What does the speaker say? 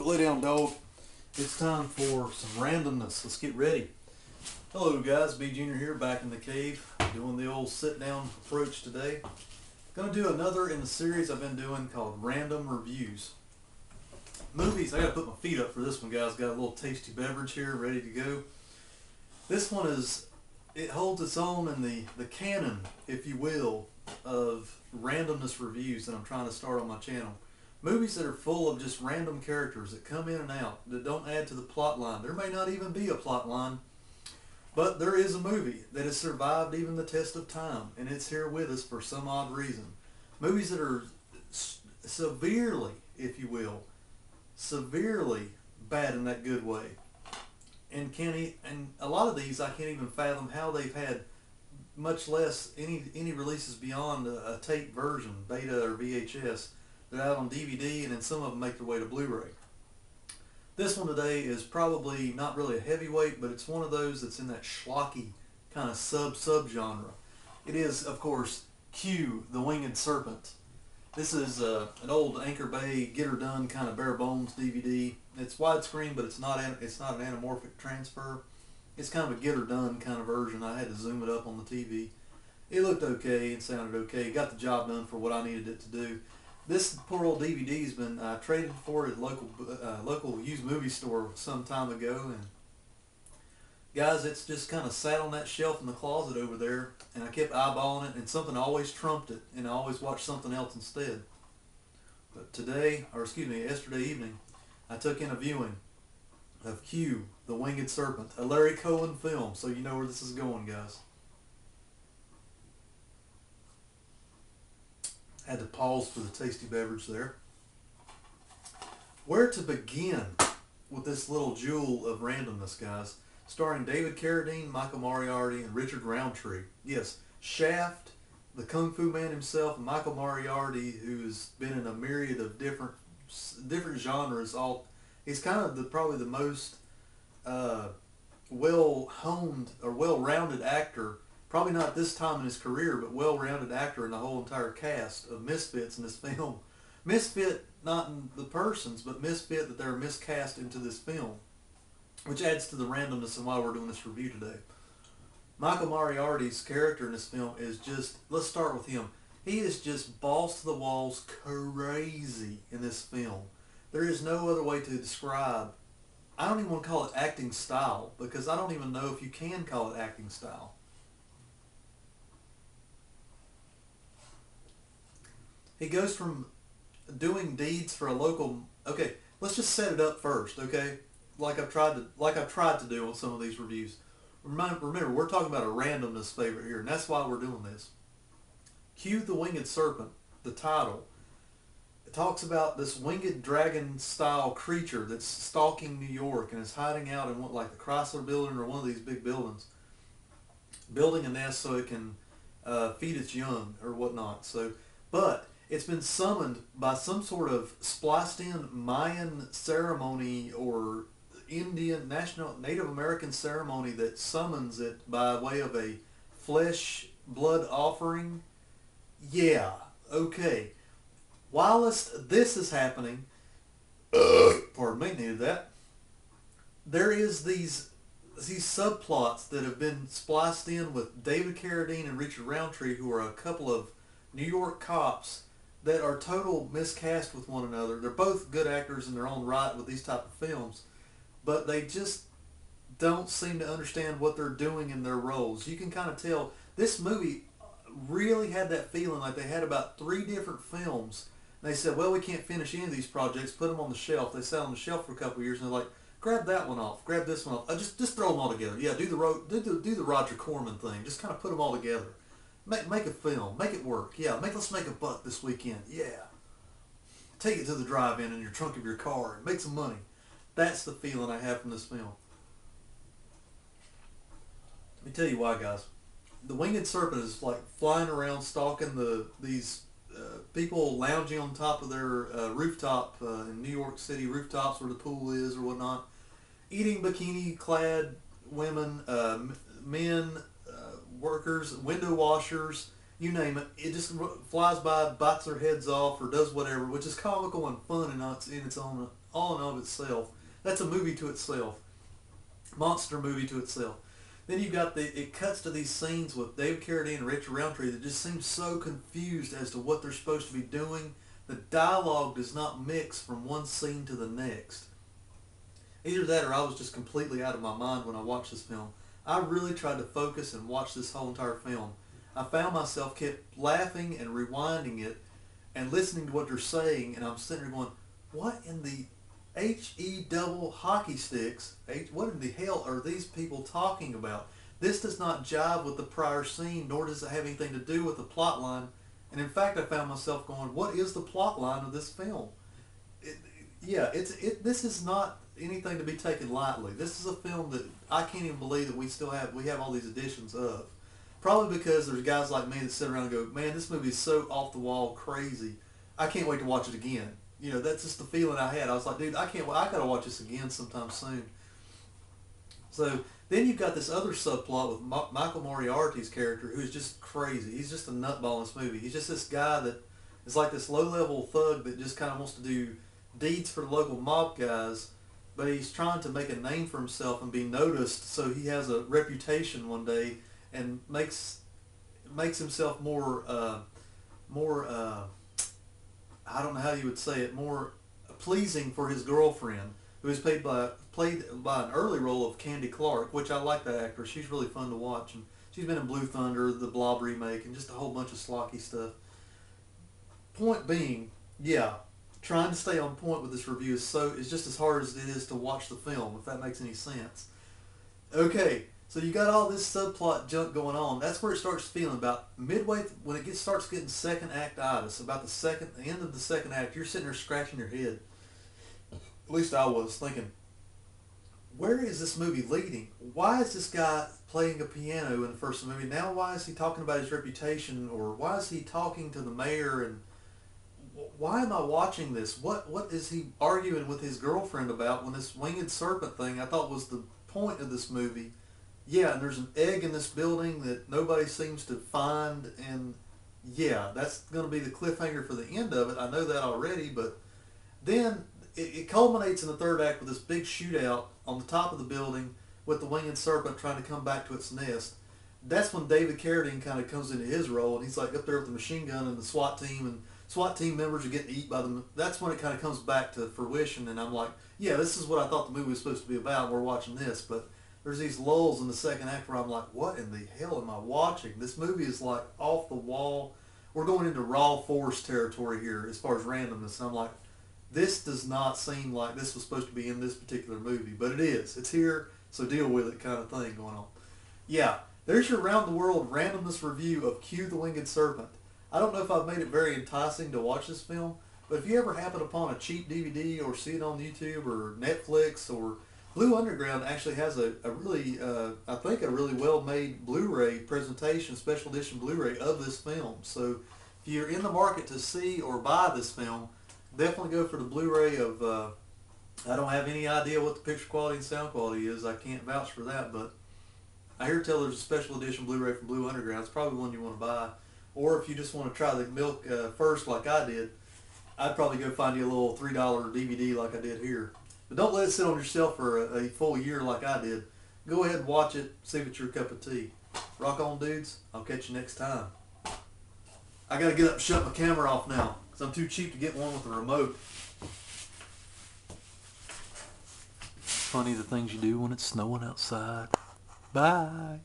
Lay down, dog. It's time for some randomness. Let's get ready. Hello, guys. B Junior here, back in the cave, doing the old sit-down approach today. Gonna do another in the series I've been doing called Random Reviews. Movies. I gotta put my feet up for this one, guys. Got a little tasty beverage here, ready to go. This one it holds its own in the canon, if you will, of randomness reviews that I'm trying to start on my channel. Movies that are full of just random characters that come in and out, that don't add to the plot line. There may not even be a plot line, but there is a movie that has survived even the test of time, and it's here with us for some odd reason. Movies that are severely, if you will, severely bad in that good way. And a lot of these I can't even fathom how they've had, much less any releases beyond a tape version, beta or VHS. They're out on DVD, and then some of them make their way to Blu-ray. This one today is probably not really a heavyweight, but it's one of those that's in that schlocky kind of sub-genre. It is, of course, Q, the Winged Serpent. This is an old Anchor Bay, get her done kind of bare bones DVD. It's widescreen, but it's not an anamorphic transfer. It's kind of a get her done kind of version. I had to zoom it up on the TV. It looked okay and sounded okay. Got the job done for what I needed it to do. This poor old DVD's been traded for at a local used movie store some time ago, and guys, it's just kind of sat on that shelf in the closet over there, and I kept eyeballing it, and something always trumped it, and I always watched something else instead. But yesterday evening, I took in a viewing of Q, the Winged Serpent, a Larry Cohen film, so you know where this is going, guys. Had to pause for the tasty beverage there. Where to begin with this little jewel of randomness, guys? Starring David Carradine, Michael Moriarty, and Richard Roundtree. Yes, Shaft, the Kung Fu Man himself, and Michael Moriarty, who's been in a myriad of different genres. He's kind of probably the most well-honed or well-rounded actor. Probably not this time in his career, but well-rounded actor in the whole entire cast of misfits in this film. Misfit not in the persons, but misfit that they're miscast into this film, which adds to the randomness and why we're doing this review today. Michael Moriarty's character in this film is just, let's start with him. He is just balls to the walls crazy in this film. There is no other way to describe, I don't even want to call it acting style, because I don't even know if you can call it acting style. He goes from doing deeds for a local. Okay, let's just set it up first. Okay, like I've tried to do on some of these reviews. Remember, we're talking about a randomness favorite here, and that's why we're doing this. Q, the Winged Serpent, the title. It talks about this winged dragon-style creature that's stalking New York and is hiding out in like the Chrysler Building or one of these big buildings, building a nest so it can feed its young or whatnot. But it's been summoned by some sort of spliced-in Mayan ceremony or Indian Native American ceremony that summons it by way of a flesh blood offering. Yeah, okay. Whilst this is happening, pardon me, needed that. There is these subplots that have been spliced in with David Carradine and Richard Roundtree, who are a couple of New York cops that are total miscast with one another. They're both good actors in their own right with these type of films, but they just don't seem to understand what they're doing in their roles. You can kind of tell this movie really had that feeling like they had about 3 different films. And they said, well, we can't finish any of these projects, put them on the shelf. They sat on the shelf for a couple of years, and they're like, grab that one off, grab this one off. Just throw them all together. Yeah, do the Roger Corman thing. Just kind of put them all together. Make a film. Make it work. Yeah, let's make a buck this weekend. Yeah. Take it to the drive-in in your trunk of your car and make some money. That's the feeling I have from this film. Let me tell you why, guys. The Winged Serpent is like flying around stalking these people lounging on top of their rooftop in New York City rooftops where the pool is or whatnot, eating bikini-clad women, men, workers, window washers, you name it. It just flies by, bites their heads off, or does whatever, which is comical and fun in its own, all in of itself. That's a movie to itself, monster movie to itself. Then you've got it cuts to these scenes with David Carradine and Richard Roundtree that just seem so confused as to what they're supposed to be doing. The dialogue does not mix from one scene to the next. Either that or I was just completely out of my mind when I watched this film. I really tried to focus and watch this whole entire film. I found myself kept laughing and rewinding it and listening to what they're saying, and I'm sitting there going, what in the H-E double hockey sticks, what in the hell are these people talking about? This does not jive with the prior scene, nor does it have anything to do with the plot line. And in fact, I found myself going, what is the plot line of this film? This is not anything to be taken lightly. This is a film that I can't even believe that we have all these editions of. Probably because there's guys like me that sit around and go, man, this movie is so off the wall crazy. I can't wait to watch it again. You know, that's just the feeling I had. I was like, dude, I gotta watch this again sometime soon. So then you've got this other subplot with Michael Moriarty's character, who is just crazy. He's just a nutball in this movie. He's just this guy that is like this low-level thug that just kind of wants to do deeds for the local mob guys, but he's trying to make a name for himself and be noticed, so he has a reputation one day and makes himself more I don't know how you would say it, more pleasing for his girlfriend, who is played by an early role of Candy Clark, which I like that actress. She's really fun to watch, and she's been in Blue Thunder, the Blob remake, and just a whole bunch of schlocky stuff. Point being, yeah, trying to stay on point with this review is just as hard as it is to watch the film, if that makes any sense. Okay, so you got all this subplot junk going on. That's where it starts feeling about midway when it starts getting second act-itis, about the end of the second act. You're sitting there scratching your head. At least I was thinking, where is this movie leading? Why is this guy playing a piano in the first movie? Now why is he talking about his reputation, or why is he talking to the mayor, and why am I watching this? What is he arguing with his girlfriend about when this winged serpent thing I thought was the point of this movie? Yeah, and there's an egg in this building that nobody seems to find, and yeah, that's going to be the cliffhanger for the end of it. I know that already, but then it culminates in the third act with this big shootout on the top of the building with the winged serpent trying to come back to its nest. That's when David Carradine kind of comes into his role, and he's like up there with the machine gun and the SWAT team, and SWAT team members are getting eaten by them. That's when it kind of comes back to fruition, and I'm like, yeah, this is what I thought the movie was supposed to be about. We're watching this, but there's these lulls in the second act where I'm like, what in the hell am I watching? This movie is like off the wall. We're going into raw force territory here as far as randomness. And I'm like, this does not seem like this was supposed to be in this particular movie, but it is. It's here, so deal with it kind of thing going on. Yeah, there's your Around the World randomness review of Q the Winged Serpent. I don't know if I've made it very enticing to watch this film, but if you ever happen upon a cheap DVD or see it on YouTube or Netflix, or Blue Underground actually has a really, I think a really well-made Blu-ray presentation, special edition Blu-ray of this film. So if you're in the market to see or buy this film, definitely go for the Blu-ray of, I don't have any idea what the picture quality and sound quality is. I can't vouch for that, but I hear tell there's a special edition Blu-ray from Blue Underground. It's probably one you want to buy. Or if you just want to try the milk first like I did, I'd probably go find you a little $3 DVD like I did here. But don't let it sit on your shelf for a full year like I did. Go ahead and watch it, see if it's your cup of tea. Rock on, dudes. I'll catch you next time. I got to get up and shut my camera off now, because I'm too cheap to get one with a remote. Funny the things you do when it's snowing outside. Bye.